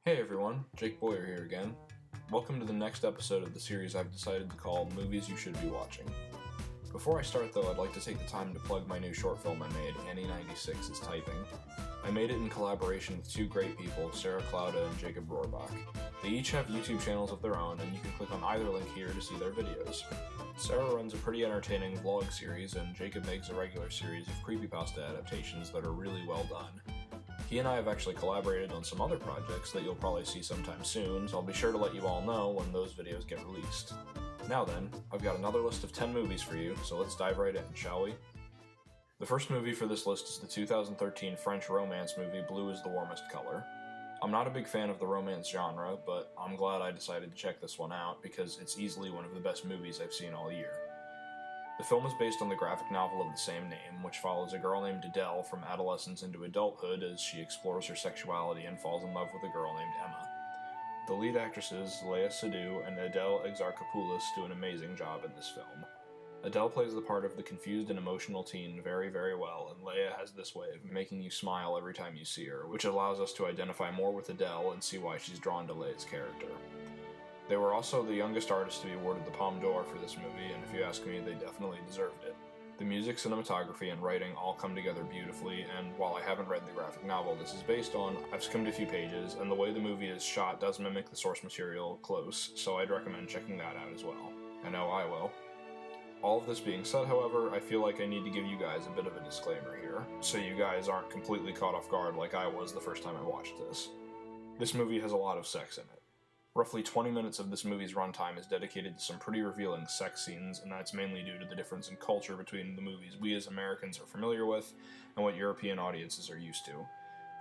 Hey everyone, Jake Boyer here again. Welcome to the next episode of the series I've decided to call Movies You Should Be Watching. Before I start though, I'd like to take the time to plug my new short film I made, Annie96 is Typing. I made it in collaboration with two great people, Sarah Clauda and Jacob Rohrbach. They each have YouTube channels of their own, and you can click on either link here to see their videos. Sarah runs a pretty entertaining vlog series, and Jacob makes a regular series of creepypasta adaptations that are really well done. He and I have actually collaborated on some other projects that you'll probably see sometime soon, so I'll be sure to let you all know when those videos get released. Now then, I've got another list of 10 movies for you, so let's dive right in, shall we? The first movie for this list is the 2013 French romance movie Blue is the Warmest Color. I'm not a big fan of the romance genre, but I'm glad I decided to check this one out because it's easily one of the best movies I've seen all year. The film is based on the graphic novel of the same name, which follows a girl named Adele from adolescence into adulthood as she explores her sexuality and falls in love with a girl named Emma. The lead actresses, Léa Seydoux and Adele Exarchopoulos, do an amazing job in this film. Adele plays the part of the confused and emotional teen very, very well, and Léa has this way of making you smile every time you see her, which allows us to identify more with Adele and see why she's drawn to Léa's character. They were also the youngest artist to be awarded the Palme d'Or for this movie, and if you ask me, they definitely deserved it. The music, cinematography, and writing all come together beautifully, and while I haven't read the graphic novel this is based on, I've skimmed a few pages, and the way the movie is shot does mimic the source material close, so I'd recommend checking that out as well. I know I will. All of this being said, however, I feel like I need to give you guys a bit of a disclaimer here, so you guys aren't completely caught off guard like I was the first time I watched this. This movie has a lot of sex in it. Roughly 20 minutes of this movie's runtime is dedicated to some pretty revealing sex scenes, and that's mainly due to the difference in culture between the movies we as Americans are familiar with and what European audiences are used to.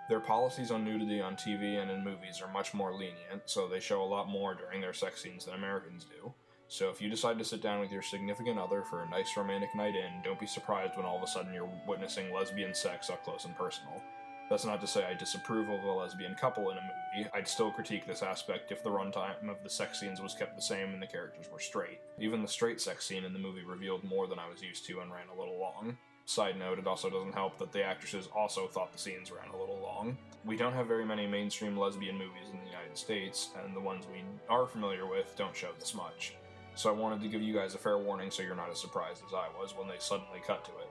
Their policies on nudity on TV and in movies are much more lenient, so they show a lot more during their sex scenes than Americans do. So if you decide to sit down with your significant other for a nice romantic night in, don't be surprised when all of a sudden you're witnessing lesbian sex up close and personal. That's not to say I disapprove of a lesbian couple in a movie. I'd still critique this aspect if the runtime of the sex scenes was kept the same and the characters were straight. Even the straight sex scene in the movie revealed more than I was used to and ran a little long. Side note, it also doesn't help that the actresses also thought the scenes ran a little long. We don't have very many mainstream lesbian movies in the United States, and the ones we are familiar with don't show this much. So I wanted to give you guys a fair warning so you're not as surprised as I was when they suddenly cut to it.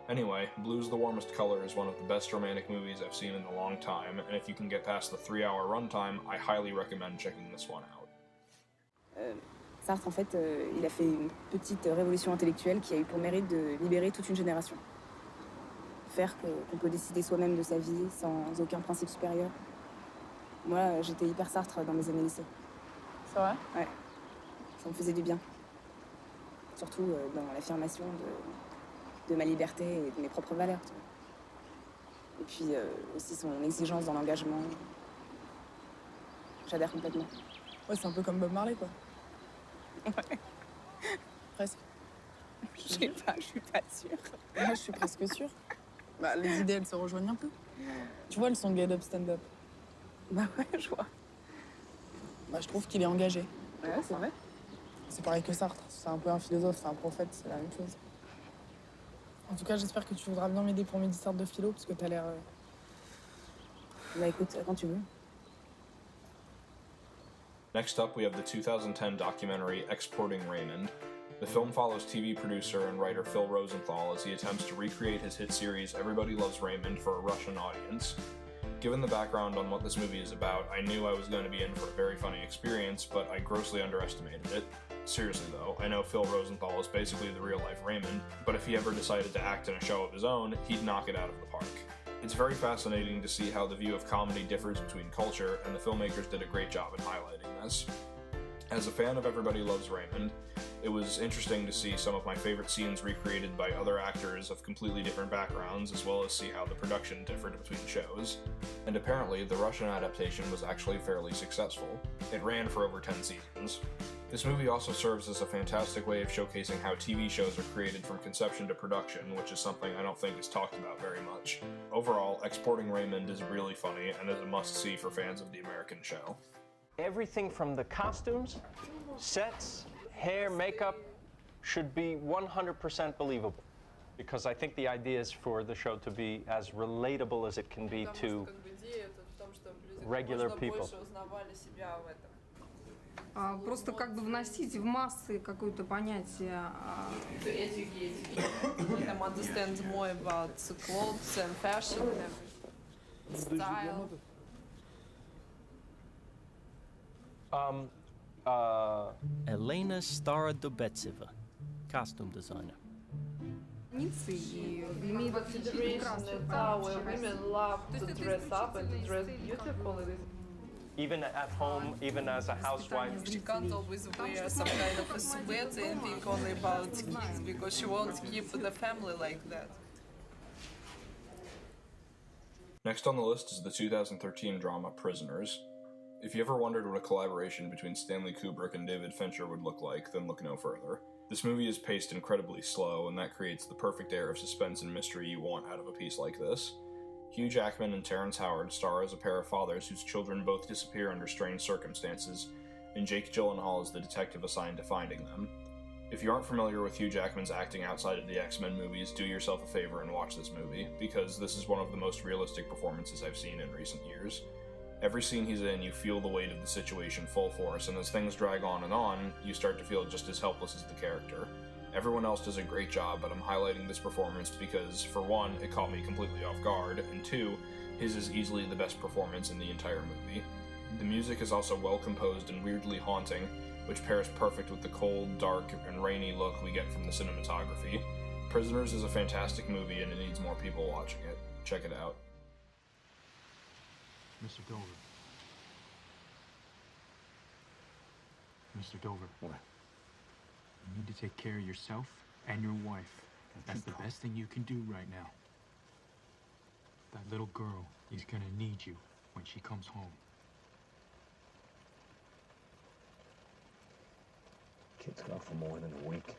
Anyway, Blue's the Warmest Color is one of the best romantic movies I've seen in a long time, and if you can get past the 3-hour runtime, I highly recommend checking this one out. Sartre, en fait, il a fait une petite révolution intellectuelle qui a eu pour mérite de libérer toute une génération. Faire qu'on peut décider soi-même de sa vie sans aucun principe supérieur. Moi, j'étais hyper Sartre dans mes années lycée. C'est vrai? Ouais. Ça me faisait du bien. Surtout dans l'affirmation de ma liberté et de mes propres valeurs. Tu vois. Et puis aussi son exigence dans l'engagement. J'adhère complètement. Ouais, c'est un peu comme Bob Marley, quoi. Ouais. Presque. Je sais pas, je suis pas sûre. Moi, je suis presque sûre. Bah, les idées, elles se rejoignent un peu. Tu vois le son Get Up, Stand Up? Bah ouais, je vois. Bah, je trouve qu'il est engagé. Ouais, c'est vrai. C'est pareil que Sartre. C'est un peu un philosophe, c'est un prophète, c'est la même chose. En tout cas, j'espère que tu voudras bien m'aider pour mes dissertes de philo, parce que t'as l'air... Bah écoute, quand tu veux. Next up, we have the 2010 documentary Exporting Raymond. The film follows TV producer and writer Phil Rosenthal as he attempts to recreate his hit series Everybody Loves Raymond for a Russian audience. Given the background on what this movie is about, I knew I was going to be in for a very funny experience, but I grossly underestimated it. Seriously though, I know Phil Rosenthal is basically the real-life Raymond, but if he ever decided to act in a show of his own, he'd knock it out of the park. It's very fascinating to see how the view of comedy differs between culture, and the filmmakers did a great job in highlighting this. As a fan of Everybody Loves Raymond, it was interesting to see some of my favorite scenes recreated by other actors of completely different backgrounds, as well as see how the production differed between shows. And apparently, the Russian adaptation was actually fairly successful. It ran for over 10 seasons. This movie also serves as a fantastic way of showcasing how TV shows are created from conception to production, which is something I don't think is talked about very much. Overall, Exporting Raymond is really funny and is a must-see for fans of the American show. Everything from the costumes, sets, hair, makeup should be 100% believable. Because I think the idea is for the show to be as relatable as it can be to regular people. Просто как бы вносить в массы какое-то понятие. Understand more about clothes and fashion and style. Elena Starodobetseva, costume designer. И имеет прекрасную Where women love to dress up and to dress beautiful. Even at home, even as a housewife. She can't always wear some kind of a sweat and think only about kids because she won't keep the family like that. Next on the list is the 2013 drama Prisoners. If you ever wondered what a collaboration between Stanley Kubrick and David Fincher would look like, then look no further. This movie is paced incredibly slow, and that creates the perfect air of suspense and mystery you want out of a piece like this. Hugh Jackman and Terrence Howard star as a pair of fathers whose children both disappear under strange circumstances, and Jake Gyllenhaal is the detective assigned to finding them. If you aren't familiar with Hugh Jackman's acting outside of the X-Men movies, do yourself a favor and watch this movie, because this is one of the most realistic performances I've seen in recent years. Every scene he's in, you feel the weight of the situation full force, and as things drag on, you start to feel just as helpless as the character. Everyone else does a great job, but I'm highlighting this performance because, for one, it caught me completely off guard, and two, his is easily the best performance in the entire movie. The music is also well composed and weirdly haunting, which pairs perfect with the cold, dark, and rainy look we get from the cinematography. Prisoners is a fantastic movie and it needs more people watching it. Check it out. Mr. Dover. Mr. Dover. What? You need to take care of yourself and your wife. That's the best thing you can do right now. That little girl is gonna need you when she comes home. Kid's gone for more than a week.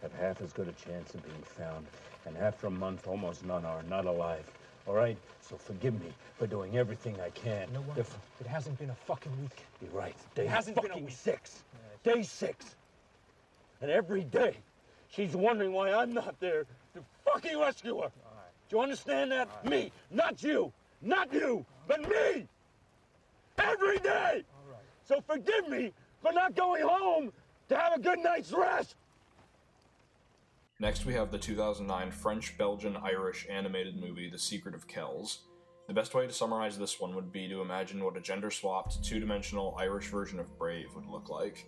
Have half as good a chance of being found, and after a month, almost none are not alive. All right? So forgive me for doing everything I can. You know what? It hasn't been a fucking week. You're right. Day hasn't been a fucking week. 6. Day 6. And every day, she's wondering why I'm not there to fucking rescue her. All right. Do you understand that? All right. Me, not you. Not you, but me. Every day. All right. So forgive me for not going home to have a good night's rest. Next we have the 2009 French-Belgian-Irish animated movie The Secret of Kells. The best way to summarize this one would be to imagine what a gender-swapped, two-dimensional Irish version of Brave would look like.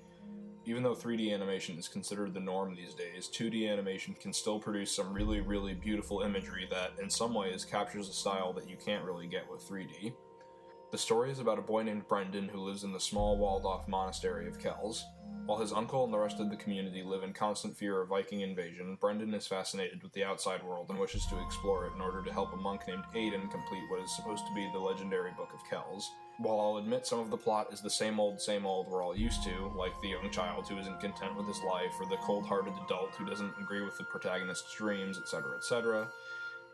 Even though 3D animation is considered the norm these days, 2D animation can still produce some really, really beautiful imagery that, in some ways, captures a style that you can't really get with 3D. The story is about a boy named Brendan who lives in the small walled-off monastery of Kells. While his uncle and the rest of the community live in constant fear of Viking invasion, Brendan is fascinated with the outside world and wishes to explore it in order to help a monk named Aidan complete what is supposed to be the legendary Book of Kells. While I'll admit some of the plot is the same old we're all used to, like the young child who isn't content with his life, or the cold-hearted adult who doesn't agree with the protagonist's dreams, etc.,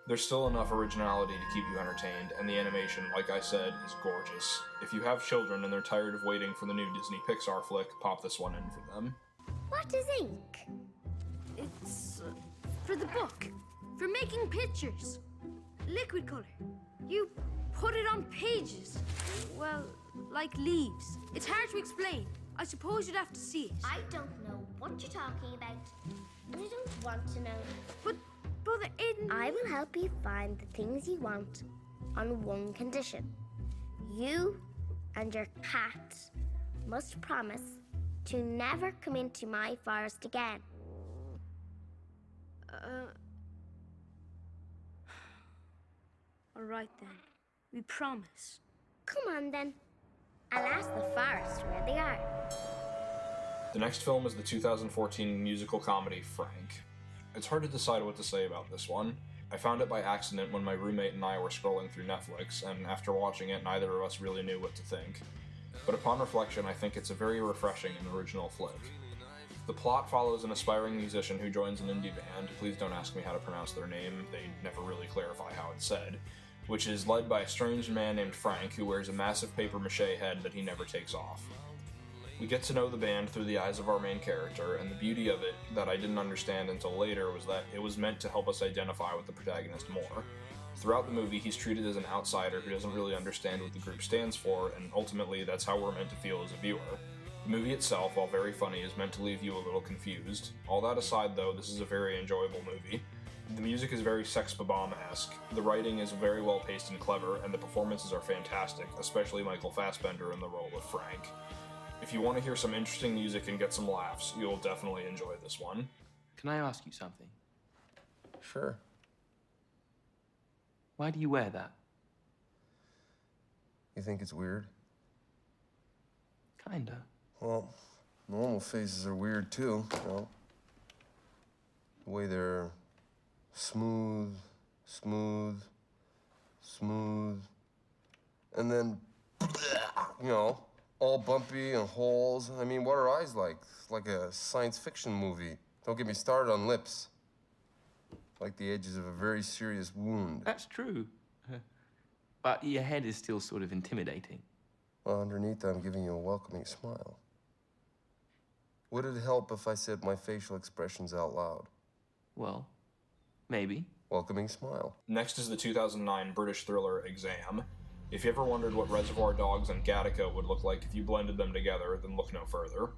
there's still enough originality to keep you entertained, and the animation, like I said, is gorgeous. If you have children and they're tired of waiting for the new Disney Pixar flick, pop this one in for them. What is ink? It's for the book, for making pictures. Liquid color. You put it on pages. Well, like leaves. It's hard to explain. I suppose you'd have to see it. I don't know what you're talking about, and I don't want to know. But Brother Aidan... I will help you find the things you want on one condition. You and your cat must promise to never come into my forest again. All right, then. We promise. Come on, then. I'll ask the forest where they are. The next film is the 2014 musical comedy Frank. It's hard to decide what to say about this one. I found it by accident when my roommate and I were scrolling through Netflix, and after watching it, neither of us really knew what to think. But upon reflection, I think it's a very refreshing and original flick. The plot follows an aspiring musician who joins an indie band, please don't ask me how to pronounce their name, they never really clarify how it's said, which is led by a strange man named Frank who wears a massive papier-mâché head that he never takes off. We get to know the band through the eyes of our main character, and the beauty of it, that I didn't understand until later, was that it was meant to help us identify with the protagonist more. Throughout the movie, he's treated as an outsider who doesn't really understand what the group stands for, and ultimately that's how we're meant to feel as a viewer. The movie itself, while very funny, is meant to leave you a little confused. All that aside though, this is a very enjoyable movie. The music is very Sex Bob-esque, the writing is very well paced and clever, and the performances are fantastic, especially Michael Fassbender in the role of Frank. If you want to hear some interesting music and get some laughs, you'll definitely enjoy this one. Can I ask you something? Sure. Why do you wear that? You think it's weird? Kinda. Well, normal faces are weird too, you know? The way they're smooth, smooth, smooth, and then, you know, all bumpy and holes. I mean, what are eyes like? It's like a science fiction movie. Don't get me started on lips. Like the edges of a very serious wound. That's true. But your head is still sort of intimidating. Well, underneath, I'm giving you a welcoming smile. Would it help if I said my facial expressions out loud? Well, maybe. Welcoming smile. Next is the 2009 British thriller Exam. If you ever wondered what Reservoir Dogs and Gattaca would look like if you blended them together, then look no further.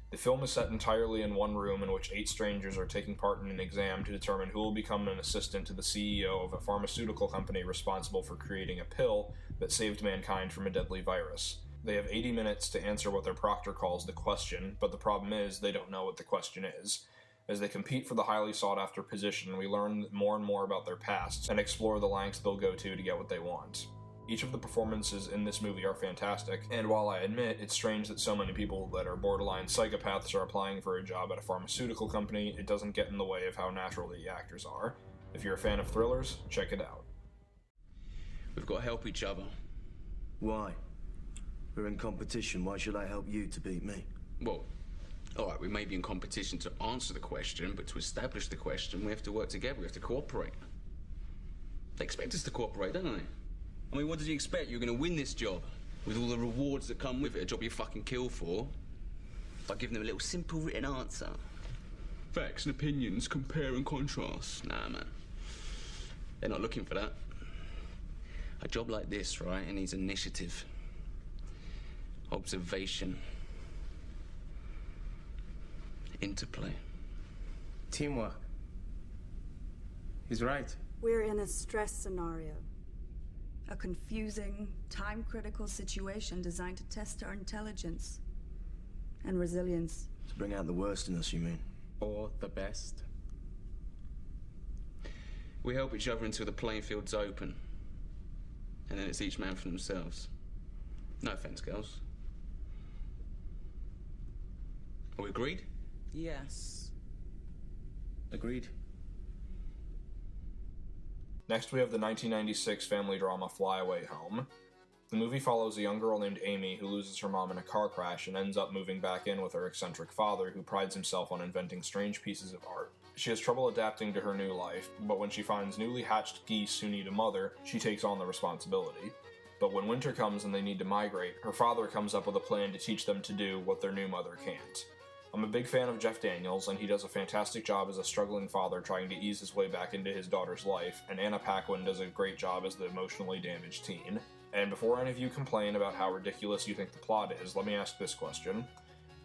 The film is set entirely in one room in which 8 strangers are taking part in an exam to determine who will become an assistant to the CEO of a pharmaceutical company responsible for creating a pill that saved mankind from a deadly virus. They have 80 minutes to answer what their proctor calls the question, but the problem is they don't know what the question is. As they compete for the highly sought-after position, we learn more and more about their pasts and explore the lengths they'll go to get what they want. Each of the performances in this movie are fantastic, and while I admit it's strange that so many people that are borderline psychopaths are applying for a job at a pharmaceutical company, it doesn't get in the way of how natural the actors are. If you're a fan of thrillers, check it out. We've got to help each other. Why? We're in competition. Why should I help you to beat me? Well, alright, we may be in competition to answer the question, but to establish the question, we have to work together, we have to cooperate. They expect us to cooperate, don't they? I mean, what did you expect? You're going to win this job with all the rewards that come with it, a job you fucking kill for, by giving them a little simple written answer. Facts and opinions, compare and contrast. Nah, man. They're not looking for that. A job like this, right, it needs initiative, observation, interplay. Teamwork. He's right. We're in a stress scenario. A confusing, time-critical situation designed to test our intelligence and resilience. To bring out the worst in us, you mean? Or the best. We help each other until the playing field's open. And then it's each man for themselves. No offense, girls. Are we agreed? Yes. Agreed. Next, we have the 1996 family drama Fly Away Home. The movie follows a young girl named Amy who loses her mom in a car crash and ends up moving back in with her eccentric father, who prides himself on inventing strange pieces of art. She has trouble adapting to her new life, but when she finds newly hatched geese who need a mother, she takes on the responsibility. But when winter comes and they need to migrate, her father comes up with a plan to teach them to do what their new mother can't. I'm a big fan of Jeff Daniels, and he does a fantastic job as a struggling father trying to ease his way back into his daughter's life, and Anna Paquin does a great job as the emotionally damaged teen. And before any of you complain about how ridiculous you think the plot is, let me ask this question.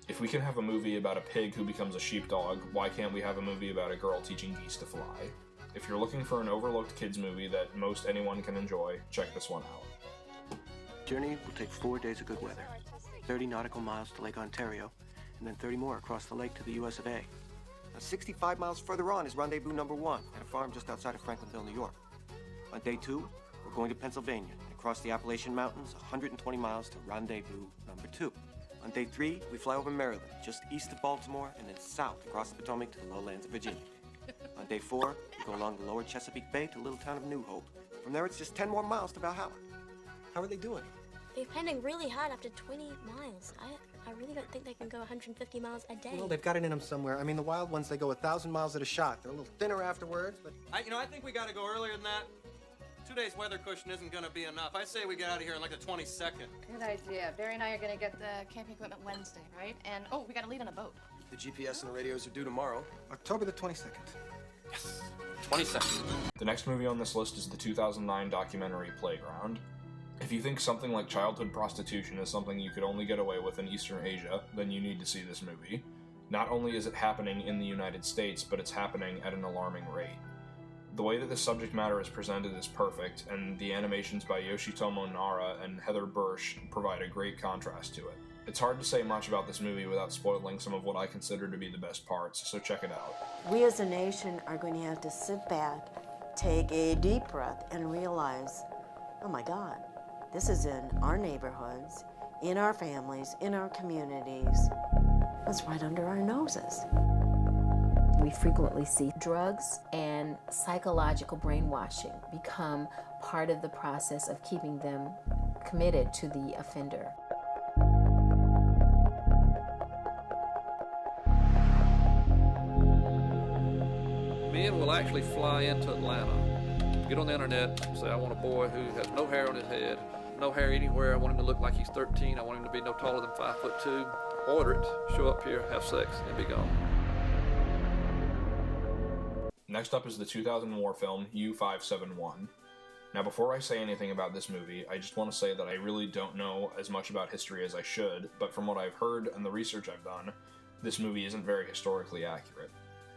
If we can have a movie about a pig who becomes a sheepdog, why can't we have a movie about a girl teaching geese to fly? If you're looking for an overlooked kids movie that most anyone can enjoy, check this one out. Journey will take 4 days of good weather, 30 nautical miles to Lake Ontario, and then 30 more across the lake to the US of A. Now, 65 miles further on is rendezvous number 1 at a farm just outside of Franklinville, New York. On day 2, we're going to Pennsylvania and across the Appalachian Mountains, 120 miles to rendezvous number 2. On day 3, we fly over Maryland, just east of Baltimore, and then south across the Potomac to the lowlands of Virginia. On day 4, we go along the lower Chesapeake Bay to the little town of New Hope. From there, it's just 10 more miles to Valhalla. How are they doing? They're pending really hard after 20 miles. I really don't think they can go 150 miles a day. Well, they've got it in them somewhere. I mean, the wild ones, they go 1,000 miles at a shot. They're a little thinner afterwards, but... I think we got to go earlier than that. 2 days weather cushion isn't going to be enough. I say we get out of here in like the 22nd. Good idea. Barry and I are going to get the camping equipment Wednesday, right? And, oh, we got to leave on a boat. The GPS and the radios are due tomorrow. October the 22nd. Yes. 20 seconds. The next movie on this list is the 2009 documentary Playground. If you think something like childhood prostitution is something you could only get away with in Eastern Asia, then you need to see this movie. Not only is it happening in the United States, but it's happening at an alarming rate. The way that this subject matter is presented is perfect, and the animations by Yoshitomo Nara and Heather Bursch provide a great contrast to it. It's hard to say much about this movie without spoiling some of what I consider to be the best parts, so check it out. We as a nation are going to have to sit back, take a deep breath, and realize, oh my God, this is in our neighborhoods, in our families, in our communities. It's right under our noses. We frequently see drugs and psychological brainwashing become part of the process of keeping them committed to the offender. Men will actually fly into Atlanta, get on the internet, say, I want a boy who has no hair on his head, no hair anywhere, I want him to look like he's 13, I want him to be no taller than 5'2", order it, show up here, have sex, and be gone. Next up is the 2000 war film U-571. Now before I say anything about this movie, I just want to say that I really don't know as much about history as I should, but from what I've heard and the research I've done, this movie isn't very historically accurate.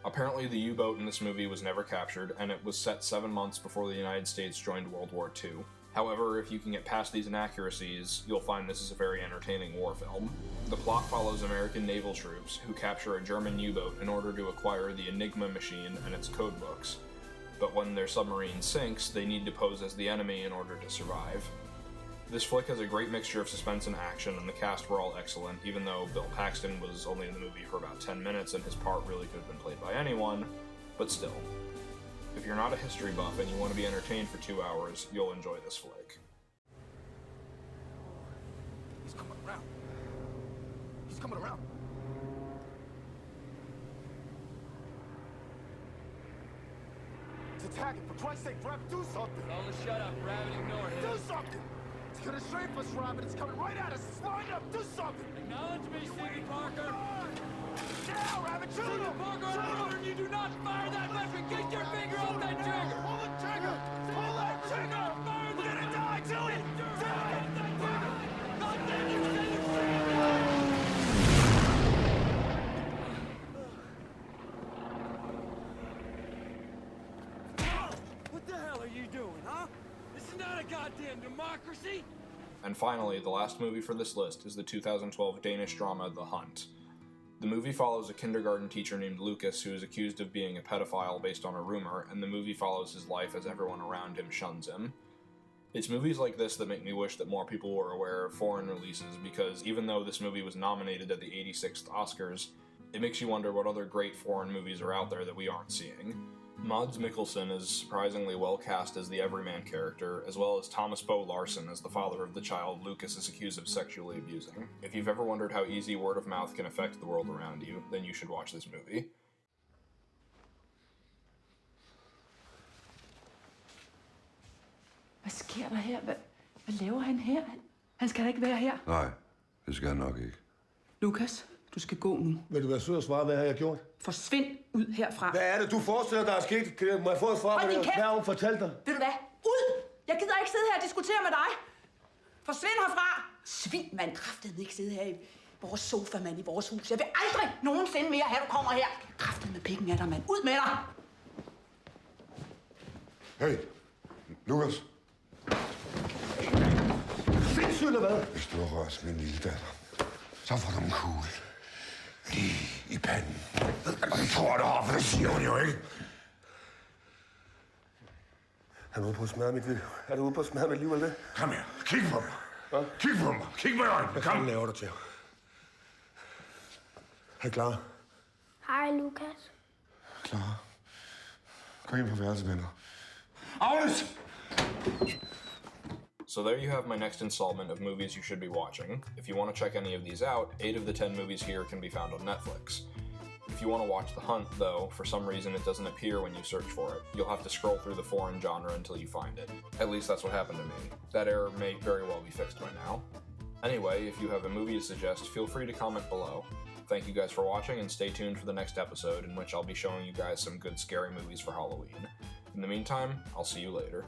Apparently the U-boat in this movie was never captured, and it was set 7 months before the United States joined World War II. However, if you can get past these inaccuracies, you'll find this is a very entertaining war film. The plot follows American naval troops who capture a German U-boat in order to acquire the Enigma machine and its code books. But when their submarine sinks, they need to pose as the enemy in order to survive. This flick has a great mixture of suspense and action, and the cast were all excellent, even though Bill Paxton was only in the movie for about 10 minutes and his part really could have been played by anyone, but still. If you're not a history buff and you want to be entertained for 2 hours, you'll enjoy this flick. He's coming around. He's coming around. He's attacking. For Christ's sake, Rabbit, do something. Only shut up, Rabbit. Ignore him. Do something. It's gonna strafe us, Rabbit. It's coming right at us. It's lined up. Do something. Acknowledge me, Stevie Parker. Now, Rabbit, shoot him. Parker, I order you do not fire that weapon. Get your finger off that trigger. Pull the trigger. Pull that trigger. We're gonna die, Julian. Do it. God damn you, send your trigger. What the hell are you doing, huh? This is not a goddamn democracy. And finally, the last movie for this list is the 2012 Danish drama The Hunt. The movie follows a kindergarten teacher named Lucas who is accused of being a pedophile based on a rumor, and the movie follows his life as everyone around him shuns him. It's movies like this that make me wish that more people were aware of foreign releases, because even though this movie was nominated at the 86th Oscars, it makes you wonder what other great foreign movies are out there that we aren't seeing. Mads Mikkelsen is surprisingly well cast as the everyman character, as well as Thomas Bo Larsen as the father of the child Lucas is accused of sexually abusing. If you've ever wondered how easy word of mouth can affect the world around you, then you should watch this movie. Hvad sker der her? Hvad laver han her? Han skal da ikke være her. Nej, det skal han nok ikke. Lukas, du skal gå nu. Vil du være sød og svare, hvad har jeg gjort? Forsvind ud herfra. Hvad er det, du forestiller dig, der er sket? Må jeg få et svar på det? Hvad har hun fortalt dig? Ved du hvad? Ud! Jeg gider ikke sidde her og diskutere med dig. Forsvind herfra! Svin, mand. Kraftedeme ikke sidde her i vores sofa, mand, i vores hus. Jeg vil aldrig nogensinde mere have, du kommer her. Kraftedeme med pikken af dig, mand. Ud med dig! Hey, Lukas. Sindssygt eller hvad? Hvis du har rørt min lille datter, så får du en kugle lige i panden. Og det tror du har, for det siger hun jo ikke. Er du ude på at smadre mit liv? Er du ude på at smadre mit liv, eller det? Kom her. Kig på mig. Ja? Kig på mig. Kig på øjnene. Hvad kan laver du til? Er I klar? Hej, Lukas. Klar. Gå ind på værelset, venner. Agnes! So there you have my next installment of movies you should be watching. If you want to check any of these out, 8 of the 10 movies here can be found on Netflix. If you want to watch The Hunt, though, for some reason it doesn't appear when you search for it. You'll have to scroll through the foreign genre until you find it. At least that's what happened to me. That error may very well be fixed by now. Anyway, if you have a movie to suggest, feel free to comment below. Thank you guys for watching, and stay tuned for the next episode, in which I'll be showing you guys some good scary movies for Halloween. In the meantime, I'll see you later.